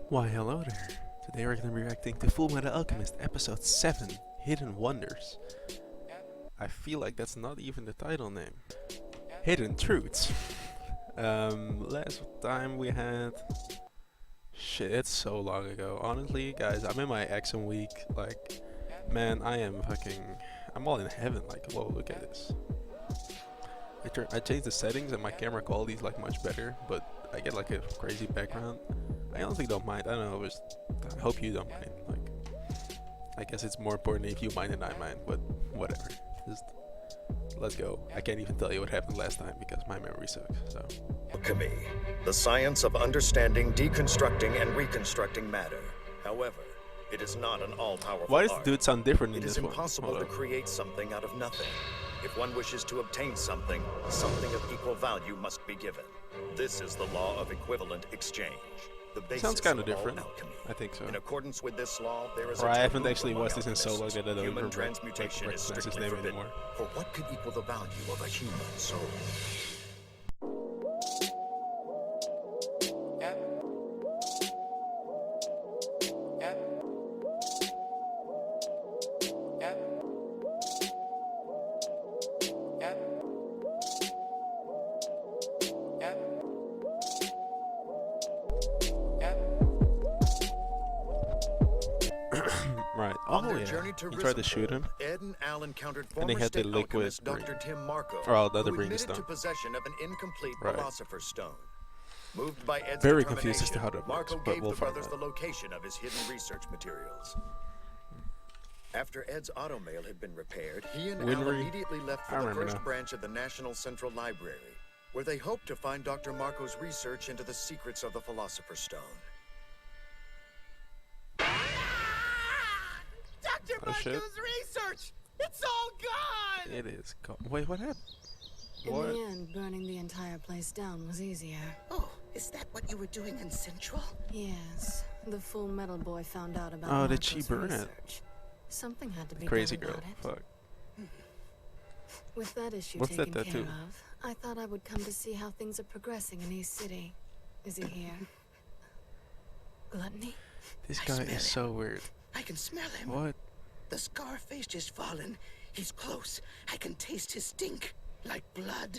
Why hello there. Today we're going to be reacting to Fullmetal Alchemist episode 7, Hidden Wonders. I feel like that's not even the title name. Hidden Truths. Last time we had... Shit, it's so long ago. Honestly, guys, I'm in my action week. Like, man, I'm all in heaven. Like, whoa, look at this. I changed the settings and my camera quality is like much better, but I get like a crazy background. I honestly don't mind. I don't know. I hope you don't mind. Like, I guess it's more important if you mind than I mind, but whatever. Just let's go. I can't even tell you what happened last time because my memory sucks. So. Alchemy, the science of understanding, deconstructing, and reconstructing matter. However, it is not an all-powerful Why does art. the dude sound different in It this is one? impossible to create something out of nothing. If one wishes to obtain something, something of equal value must be given. This is the law of equivalent exchange. The basis Sounds kind of of all different. alchemy. I think so. In accordance with this law, there is Or a I haven't taboo actually among watched this in so long alchemists. that I don't Human even transmutation is recognize his strictly name forbidden. anymore. For what could equal the value of a human soul? Right. On Oh their yeah. journey to He tried to shoot him. Ed and Al encountered And they former had the state liquid alchemist ring. Dr. Tim Marco, Or the other who ring admitted stone. to possession of an incomplete Right. Philosopher stone. Moved by Ed's Very confused as to determination, how that works, Marco but gave we'll the find brothers out. the location of his hidden research materials. After Ed's automail had been repaired, he and Al Winry. immediately left I for the remember first now. branch of the National Central Library, where they hoped to find Dr. Marco's research into the secrets of the Philosopher's Stone. Dr. Oh, shit. Marco's research! It's all gone! It is gone. Wait, what happened? In What? the end, burning the entire place down was easier. Oh, is that what you were doing in Central? Yes, the Full Metal boy found out about Oh, did she Marco's burn it? research. Something had to be Crazy done girl. about it. Fuck. With that issue What's that taken tattoo? care of, I thought I would come to see how things are progressing in East City. Is he here? Gluttony? This I guy smell is it. so weird. I can smell him. What? The scar face just fallen. He's close. I can taste his stink. Like blood.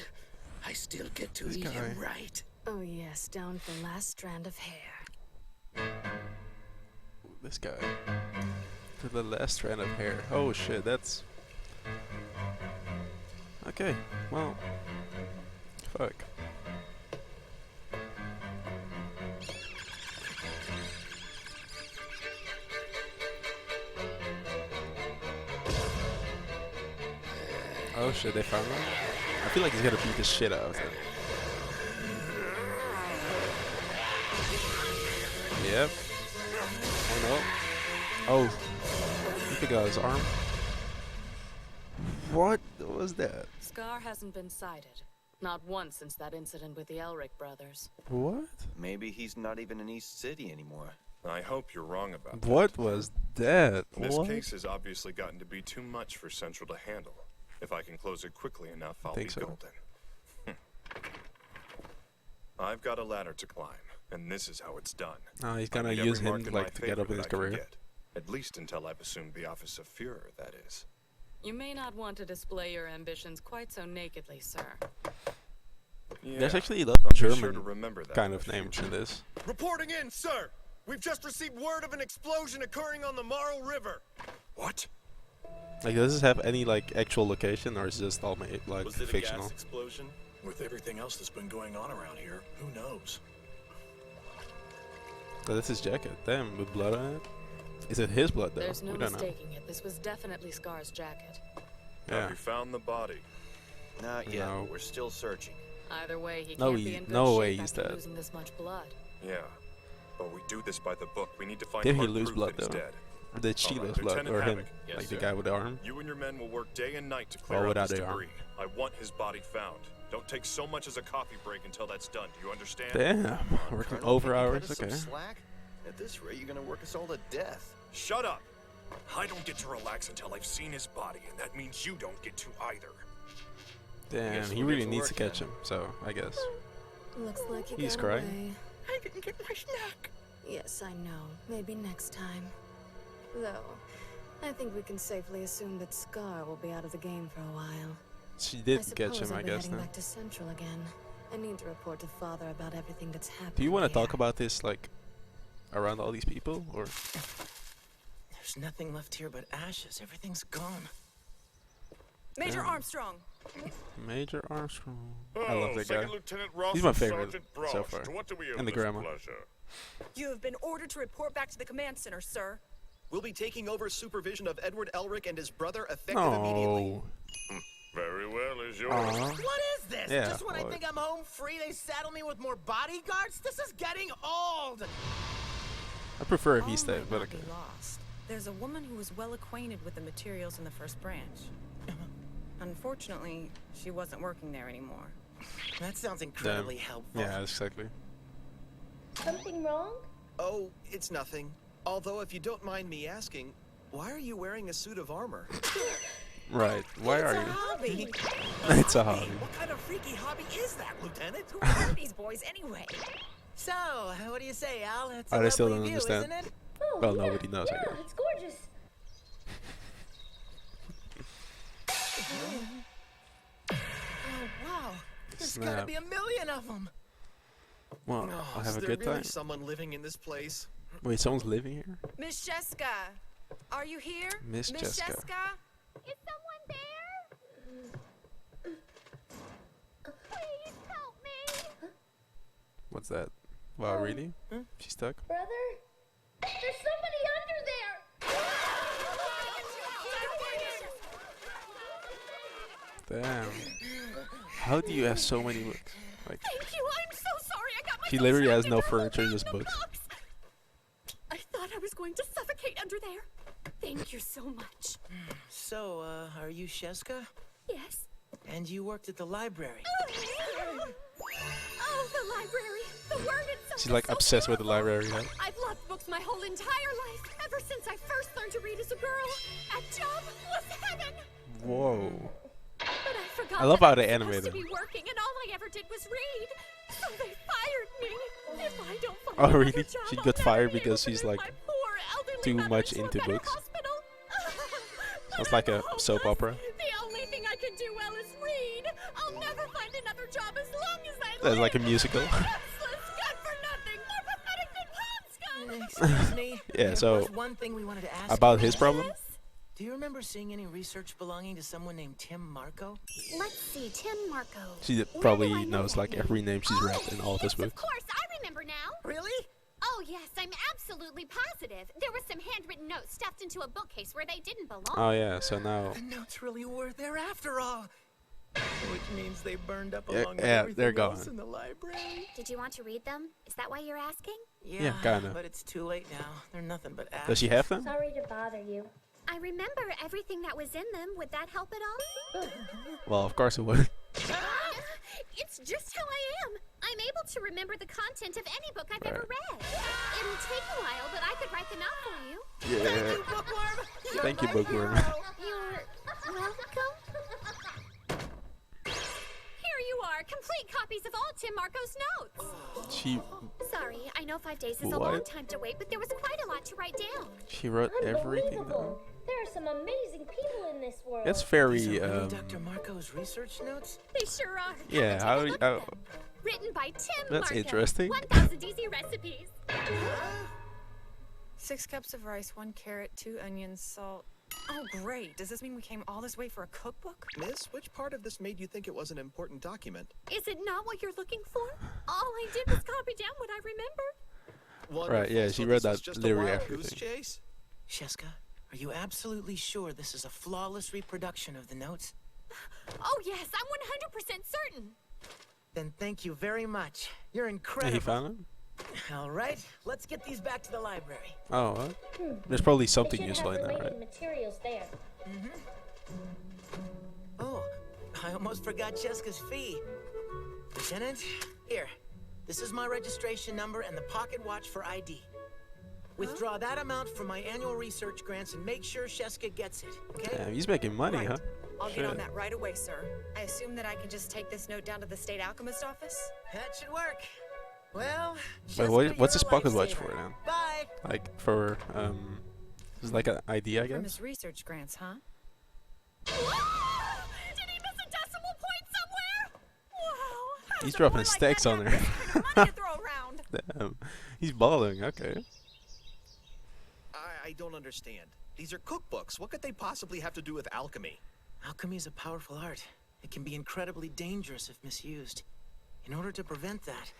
I still get to This eat him guy. right. Oh yes, down to the last strand of hair. This guy. To the last strand of hair. Oh shit, that's... Okay, well... Fuck. Oh shit, they found him? I feel like he's gonna beat the shit out of him. Yep. Oh no. Oh. He took out his arm. What was that? Scar hasn't been sighted. Not once since that incident with the Elric brothers. What? Maybe he's not even in East City anymore. I hope you're wrong about that. What was that? This What? case has obviously gotten to be too much for Central to handle. If I can close it quickly enough, I'll be Think so. golden. I've got a ladder to climb, and this is how it's done. Oh, he's I gonna need use every mark him in my like to get favor up in that his I can career. get. At least until I've assumed the office of Führer, that is. You may not want to display your ambitions quite so nakedly, sir. Yeah, There's actually a lot of I'll be German sure to remember that kind in of the names future. in this. Reporting in, sir! We've just received word of an explosion occurring on the Marl River. What? Like, does this have any like actual location, or is it just all made like Was it a fictional? gas explosion? With everything else that's been going on around here, who knows? Oh, that's his jacket. Damn, with blood on it. Is it his blood though? There's no We don't know. mistaking it. This was definitely Scar's jacket. Yeah. Have you found the body? Not yet, No. but we're still searching. Either way, he No, can't be in good no shape way he's after dead. losing this much blood. Yeah. But we do this by the book. We need to find Did he hard lose proof blood that he's though? dead. Or did she All right, lose blood, Lieutenant or him? Havoc. Yes, Like the sir. guy with the arm? You and your men will work day and night to clear Oh, out without this the arm. debris. I want his body found. Don't take so much as a coffee break until that's done. Do you understand? Damn, working Colonel, over can you cut hours. us some Okay. slack? At this rate, you're gonna work us all to death. Shut up! I don't get to relax until I've seen his body, and that means you don't get to either. Damn, Guess he we'll really get to needs to work catch then. him. So I guess. Looks like you He's got crying. away. I didn't get my snack. Yes, I know. Maybe next time. Though, I think we can safely assume that Scar will be out of the game for a while. She I did suppose catch him, I'll I be guess. heading Then. back to Central again. I need to report to Father about everything that's happened. Do you want to talk here. about this like around all these people, or? There's nothing left here but ashes. Everything's gone. Major Damn. Armstrong. Major Armstrong. I love that guy. Second Lieutenant Ross He's my and favorite Sergeant so Frost. far. To what do we owe And the this grandma. pleasure? You have been ordered to report back to the command center, sir. We'll be taking over supervision of Edward Elric and his brother effective immediately. No. Very well, is yours. Aw. What is this? Yeah, Just when I well, think I'm home free, they saddle me with more bodyguards? This is getting old! I prefer if All he stayed, might but not okay. be lost. There's a woman who was well acquainted with the materials in the first branch. Unfortunately, she wasn't working there anymore. That sounds Damn. incredibly helpful. Yeah, exactly. Something wrong? Oh, it's nothing. Although, if you don't mind me asking, why are you wearing a suit of armor? Right. Why It's are a you? hobby. It's a hobby. What kind of freaky hobby is that, Lieutenant? Who are these boys anyway? So, what do you say, Al? It's I a still lovely don't view, understand. isn't it? Oh, Well, yeah, nobody knows, I Yeah, guess. it's gorgeous. Oh, wow. There's gotta Snap. be a million of them. Well, Oh, I'll have is a there good really time. someone living in this place? Wait, someone's living here? Miss Sheska, are you here? Miss Jessica. Is someone there? Please help me. What's that? Wow, really? She's stuck? Brother? There's somebody under there. Damn. How do you have so many books? Like, Thank you. I'm so sorry. I got my. she literally has no furniture, just books. I thought I was going to suffocate under there. Thank you so much. So, are you Sheska? Yes. And you worked at the library? Oh, the library. The word itself. She's like is so obsessed with the beautiful. library, huh? I've loved books my whole entire life. Ever since I first learned to read as a girl. That job was heaven. Whoa. But I forgot. I love that how I they was animated supposed to it. be working, and all I ever did was read. So they fired me. If I don't find Oh, another really? job, She I'll got never fired be able because to she's, move like, my poor elderly too mother much into a into better books. hospital. Sounds But like I'm a soap hopeless. opera. The only thing I can do well is read. I'll never find another job as long as I live. That's like a musical. Useless, good for nothing, more pathetic than pond scum. Excuse me. Yeah, There so, was one thing we wanted to ask About you. his problem? Do you remember seeing any research belonging to someone named Tim Marco? Let's see, Tim Marco. She Where probably do I know knows that like name? every name she's read Oh, in all of his yes, books. Of course, I remember now. Really? Oh, yes, I'm absolutely positive. There were some handwritten notes stuffed into a bookcase where they didn't belong. Oh yeah, so now The notes really were there after all. Which means they burned up Yeah, along with yeah, everything they're else gone. in the library. Did you want to read them? Is that why you're asking? Yeah, kinda. But it's too late now. They're nothing but ashes. does she have them? Sorry to bother you. I remember everything that was in them. Would that help at all? Well, of course it would. It's just how I am. I'm able to remember the content of any book I've ever read. It'll take a while, but I could write them out for you. Yeah. Bookworm! You're Thank you, my Bookworm. hero. You're welcome. Here you are, complete copies of all Tim Marco's notes. She Sorry, I know 5 days is a long What? time to wait, but there was quite a lot to write down. she wrote everything down. Unbelievable. There are some amazing people in this world. That's These very are really Dr. Marco's research notes? They sure are. yeah. Come How? and take a How look at them. Written by Tim That's Marco. interesting. 1,000 easy recipes. 6 cups of rice, 1 carrot, 2 onions, salt. Oh, great. Does this mean we came all this way for a cookbook? Miss, which part of this made you think it was an important document? Is it not what you're looking for? All I did was copy down what I remembered. Right, yeah, Wonderful. she So read this that is just a literally wild everything. goose chase? Sheska, are you absolutely sure this is a flawless reproduction of the notes? Oh, yes, I'm 100% certain. Then thank you very much. You're Yeah, incredible. he found them. All right, let's get these back to the library. Oh, what? There's probably something useful in there, right? Materials there. Oh, I almost forgot Cheska's fee. Lieutenant, here. This is my registration number and the pocket watch for ID. Withdraw that amount from my annual research grants and make sure Sheska gets it, okay? Damn, he's making money, Right. huh? I'll get on Shit. that right away, sir. I assume that I can just take this note down to the state alchemist office? That should work. Well, Wait, what's his Jessica, pocket you're a watch for lifesaver. then? Bye. Like for it's like an ID, I From guess. his research grants, huh? Did he miss a decimal point somewhere? Wow. how He's does a dropping boy like stacks that on have her. this kind of money to throw around? Damn, he's balling. Okay. I don't understand. These are cookbooks. What could they possibly have to do with alchemy? Alchemy is a powerful art. It can be incredibly dangerous if misused. In order to prevent that,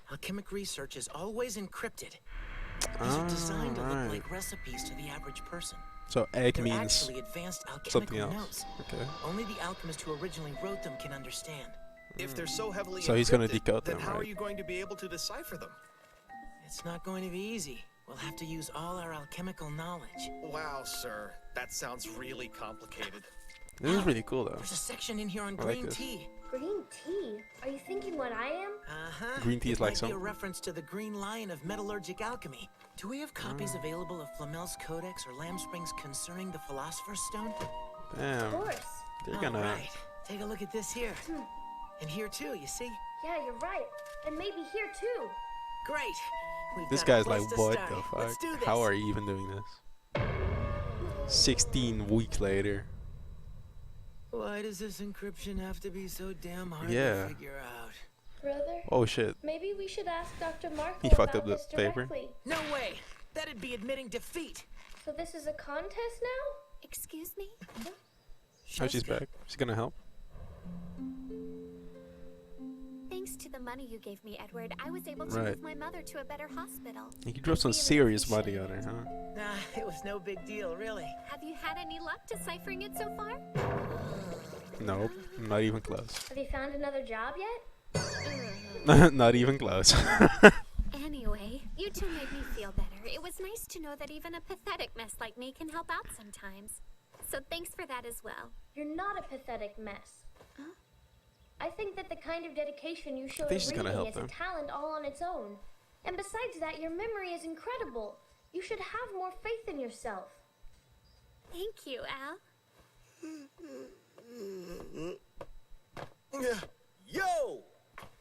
alchemic research is always encrypted. These are designed to look Alright. like recipes to the average person. So egg They're means actually advanced something alchemical else. notes. Okay. Only the alchemist who originally wrote them can understand. If they're so heavily So he's gonna encrypted, decode then them, how are right? you going to be able to decipher them? It's not going to be easy. We'll have to use all our alchemical knowledge. Wow, sir. That sounds really complicated. This is really cool though. There's a section in here on I like green this. tea. Green tea? Are you thinking what I am? Uh-huh. Green tea is It like might be a some- reference to the Green Lion of metallurgic alchemy. Do we have copies available of Flamel's Codex or Lamb Springs concerning the Philosopher's Stone? Damn. Of course. They're All gonna. right. Take a look at this here. And here too, you see? Yeah, you're right. And maybe here too. Great. We've This got a guy's like, place to what start. the Let's fuck? do this. How are you even doing this? 16 weeks later. Why does this encryption have to be so damn hard Yeah. to figure out? Brother, Oh shit. maybe we should ask Dr. Marco He fucked about up the this paper. directly. No way. That'd be admitting defeat. So this is a contest now? Excuse me? Oh, she's back. She's gonna help. Thanks to the money you gave me, Edward, I was able to Right. move my mother to a better hospital. You dropped some Really serious money appreciate on her, huh? Nah, it was no big deal, really. Have you had any luck deciphering it so far? Nope. Not even close. Have you found another job yet? Not even close. Anyway, you two made me feel better. It was nice to know that even a pathetic mess like me can help out sometimes. So thanks for that as well. You're not a pathetic mess. I think that the kind of dedication you show think at she's gonna reading help is a them. talent all on its own. And besides that, your memory is incredible. You should have more faith in yourself. Thank you, Al. Yo!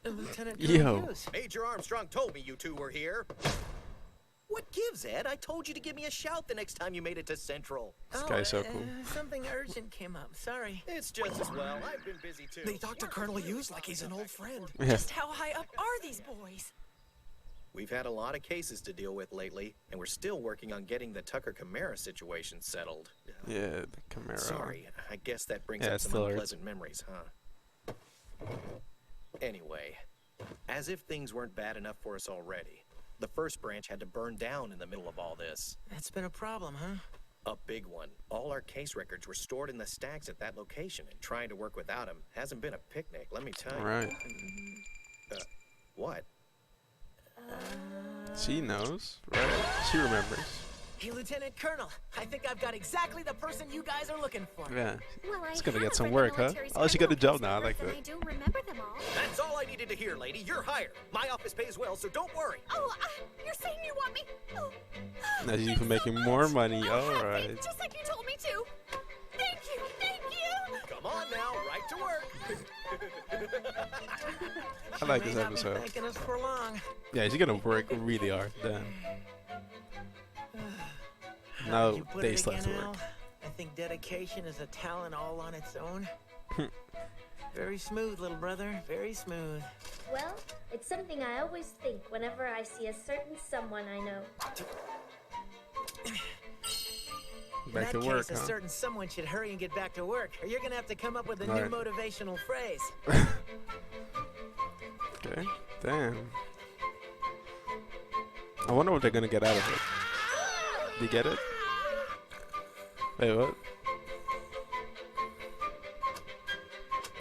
Lieutenant Yo. Colonel Hughes. Major Armstrong told me you two were here. What gives, Ed? I told you to give me a shout the next time you made it to Central. This guy's so cool. Something urgent came up. Sorry. It's just as well. I've been busy too. They talk to Colonel Hughes like he's an old friend. Yeah. Just how high up are these boys? We've had a lot of cases to deal with lately, and we're still working on getting the Tucker Chimera situation settled. Yeah, the Camaro. Sorry, I guess that brings Yeah, up it some still hurts. unpleasant memories, huh? Anyway, as if things weren't bad enough for us already, the first branch had to burn down in the middle of all this. That's been a problem, huh? A big one. All our case records were stored in the stacks at that location, and trying to work without them hasn't been a picnic, let me tell you. Right. What? She knows, right? She remembers. Hey, Lieutenant Colonel, I think I've got exactly the person you guys are looking for. Yeah. Well, It's I gonna get have some read the work, huh? military's Oh, she got a criminal job now. I like records, that. and I do remember them all. That's all I needed to hear, lady. You're hired. My office pays well, so don't worry. Oh, you're saying you want me? Oh, Now she's thanks even so making much. more money. I'll have Alright. faith, just like you told me to. Thank you, thank you. Come on now, right to work. I like You this may not be episode. thanking us for long. Yeah, she's gonna work really hard. Damn. You Now put days it left to again, work. Al. I think dedication is a talent all on its own. Very smooth, little brother. Very smooth. Well, it's something I always think whenever I see a certain someone I know. In Back that to work, case, a huh? certain someone should hurry and get back to work, or you're gonna have to come up with a new Right. motivational phrase. Okay. Damn. I wonder what they're gonna get out of it. You get it? Wait, what?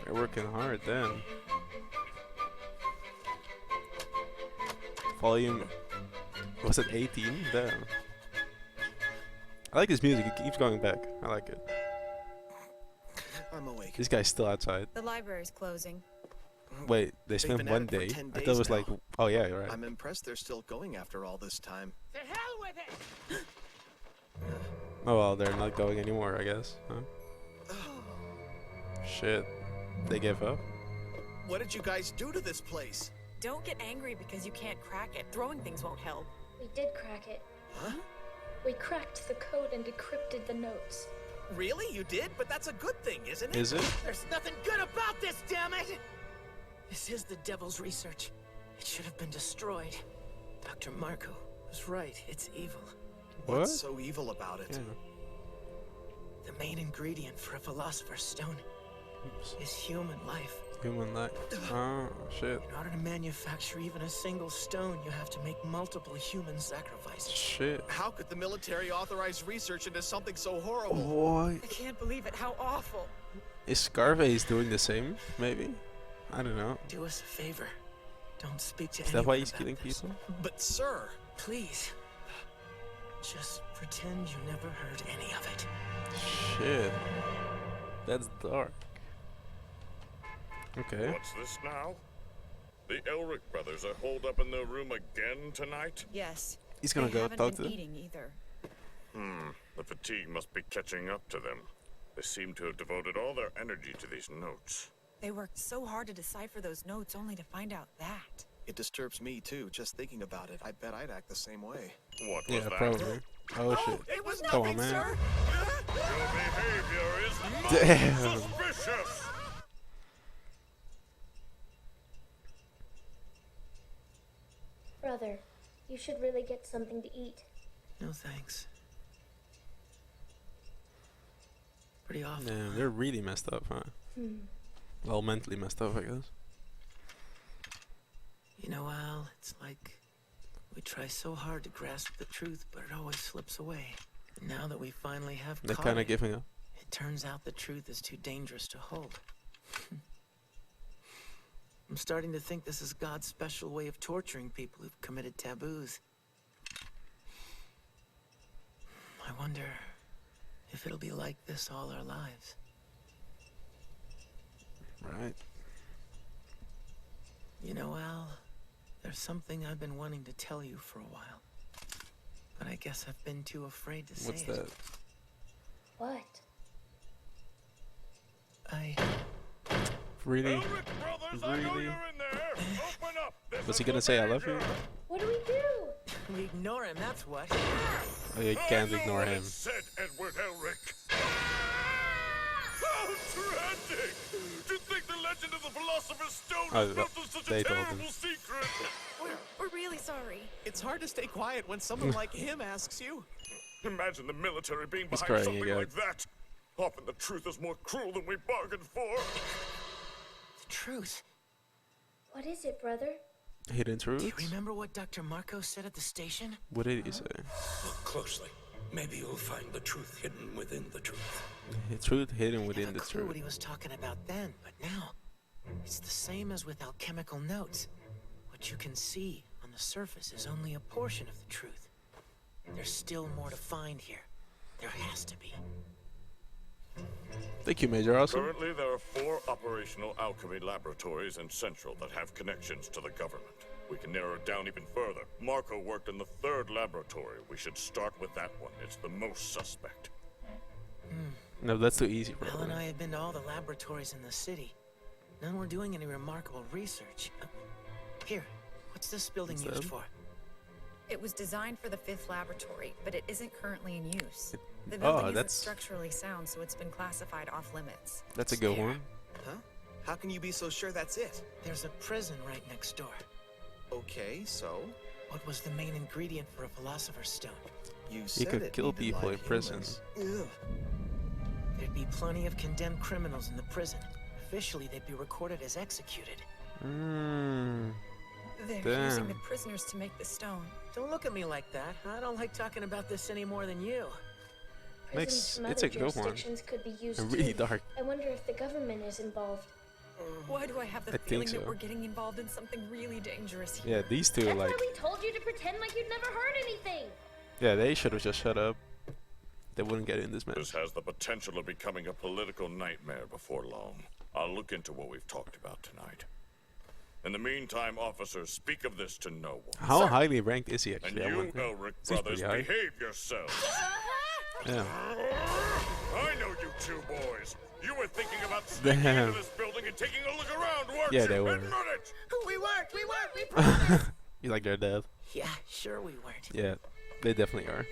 They're working hard, damn. Volume, was it 18? Damn. I like this music, it keeps going back. I like it. I'm awake. This guy's still outside. The library's closing. Wait, they They've spent been at one it for day? 10 I thought it days was like, now. oh yeah, you're right. I'm impressed they're still going after all this time. To hell with it! Oh well, they're not going anymore, I guess. Huh? shit. They gave up? What did you guys do to this place? Don't get angry because you can't crack it. Throwing things won't help. We did crack it. Huh? We cracked the code and decrypted the notes. Really? You did? But that's a good thing, isn't it? Is it? There's nothing good about this, damn it! This is the devil's research. It should have been destroyed. Dr. Marco was right. It's evil. What? What's so evil about it? Yeah. The main ingredient for a philosopher's stone is human life. Human life. Oh, shit. In order to manufacture even a single stone, you have to make multiple human sacrifices. Shit. How could the military authorize research into something so horrible? What? I can't believe it. How awful. Is Scarface doing the same? Maybe? I don't know. Do us a favor. Don't speak to Is that why anyone he's about killing this. people? But sir, Please. Just pretend you never heard any of it. Shit. That's dark. Okay. What's this now? The Elric brothers are holed up in their room again tonight? Yes. He's gonna They go haven't talk been to them. eating either. The fatigue must be catching up to them. They seem to have devoted all their energy to these notes. They worked so hard to decipher those notes only to find out that. it disturbs me too, just thinking about it. I bet I'd act the same way. What was Yeah, that? probably. Oh shit. It was Come on, nothing, man. sir! Your behavior is most Damn. suspicious! Brother, you should really get something to eat. No thanks. Pretty awful. Damn, they're really messed up, huh? Well, mentally messed up, I guess. You know, Al, it's like we try so hard to grasp the truth, but it always slips away. And now that we finally have They're caught kind of it, giving up. it turns out the truth is too dangerous to hold. I'm starting to think this is God's special way of torturing people who've committed taboos. I wonder if it'll be like this all our lives. Right. You know, Al, there's something I've been wanting to tell you for a while. But I guess I've been too afraid to say What's it. that? What? Really? Elric brothers, I know Really? you're in there! Open up! This Was he is gonna the say I love Major. you? What do we do? We ignore him, that's what. Oh, you can't I know ignore what him. it said, Edward Elric. How tragic! To think the legend of the Philosopher's Stone Oh, is built on such they a told him. terrible secret! We're really sorry. It's hard to stay quiet when someone like him asks you. Imagine the military being He's behind crying something again. like that. Often the truth is more cruel than we bargained for. The truth. What is it, brother? Hidden Do you truths? remember what Dr. Marco said at the station? What did he say? Look closely. Maybe you'll find the truth hidden within the truth. The truth hidden I within have the a clue truth. what he was talking about then, but now it's the same as with alchemical notes. What you can see on the surface is only a portion of the truth. There's still more to find here. There has to be. Thank you, Major Awesome. Currently, there are 4 operational alchemy laboratories in Central that have connections to the government. We can narrow it down even further. Marco worked in the 3rd laboratory. We should start with that one. It's the most suspect. No, that's too easy, Al bro. and I have been to all the laboratories in the city. None were doing any remarkable research. Here, what's this building What's used that? for? It was designed for the 5th laboratory, but it isn't currently in use. The Oh, building isn't that's- structurally sound, so it's been classified off limits. That's a good There. one. Huh? How can you be so sure that's it? There's a prison right next door. Okay, so What was the main ingredient for a philosopher's stone? you said could it kill needed people live in prison. humans. Ugh. There'd be plenty of condemned criminals in the prison. Officially, they'd be recorded as executed. Mmm. They're using the Damn. prisoners to make the stone. Don't look at me like that. I don't like talking about this any more than you. Prisons from it's other a good one. jurisdictions could be used And really too. dark. I wonder if the government is involved. Why do I have the I think feeling that so. we're getting involved in something really dangerous here? Yeah, these two, That's like, why we told you to pretend like you'd never heard anything. yeah, they should have just shut up. They wouldn't get in this This mess. has the potential of becoming a political nightmare before long. I'll look into what we've talked about tonight. In the meantime, officers, speak of this to no one. How highly ranked is he And actually? I you, wonder. Elric Seems brothers, pretty high. behave yourselves. Yeah. I know you 2 boys. You were thinking about not sneaking Damn. into this building and taking a look around, weren't Yeah, you? they were. Admit it! We weren't, we promise. You like they're dead? Yeah, sure we weren't. Yeah, they definitely are.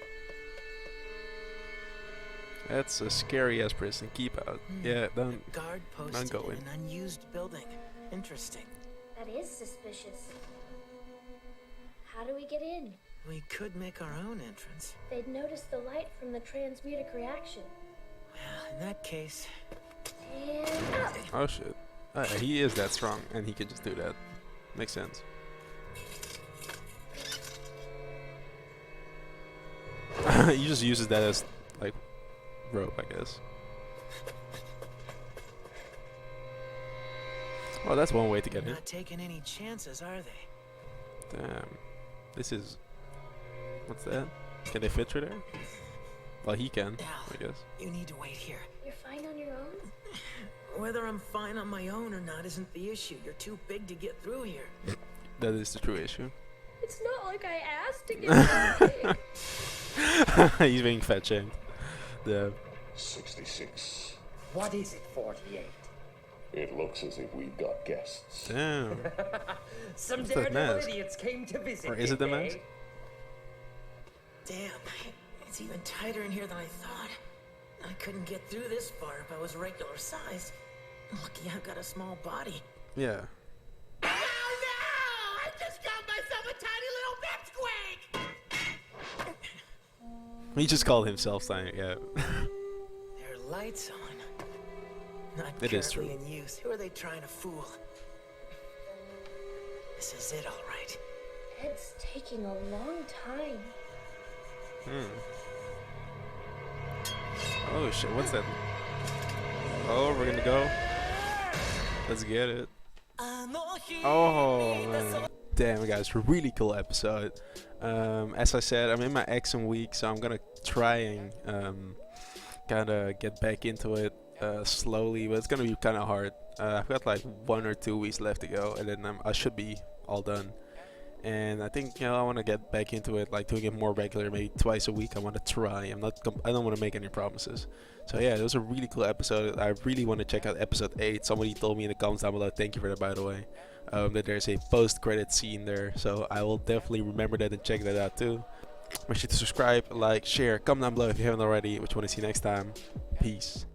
That's a scary ass prison. Keep out. Yeah, don't Guard don't posted go in in. an unused building. Interesting. That is suspicious. How do we get in? We could make our own entrance. They'd notice the light from the transmutic reaction. Well, in that case... And up! Oh shit. He is that strong, and he can just do that. Makes sense. He just uses that as like rope, I guess. Well, that's one way to get in. Not taking any chances, are they? Damn. This is... What's that? Can they fit through there? Well, he can, I guess. You need to wait here. You're fine on your own? Whether I'm fine on my own or not isn't the issue. You're too big to get through here. That is the true issue. It's not like I asked to get through. He's being fat shamed. The 66. What is it, 48? It looks as if we've got guests. Damn. Some What's that daredevil mask? idiots came to visit. Or is it the didn't mask? they? Damn, it's even tighter in here than I thought. I couldn't get through this far if I was regular size. Lucky I've got a small body. Yeah. Oh no! I just got myself a tiny little pipsqueak! He just called himself something, yeah. There are lights on. Not It is currently true. in use. Who are they trying to fool? This is it, all right. It's taking a long time. Oh shit, what's that? Oh, we're gonna go. Let's get it. Oh man. Damn guys, really cool episode. As I said, I'm in my exam week, so I'm gonna try and kinda get back into it slowly, but it's gonna be kinda hard. I've got like 1 or 2 weeks left to go, and then I should be all done. And I think, you know, I want to get back into it, like doing it more regular, maybe twice a week. I want to try. I don't want to make any promises. So yeah, it was a really cool episode. I really want to check out episode 8. Somebody told me in the comments down below, thank you for that, by the way, that there's a post-credit scene there. So I will definitely remember that and check that out too. Make sure to subscribe, like, share, comment down below if you haven't already. Which you want to see next time. Peace.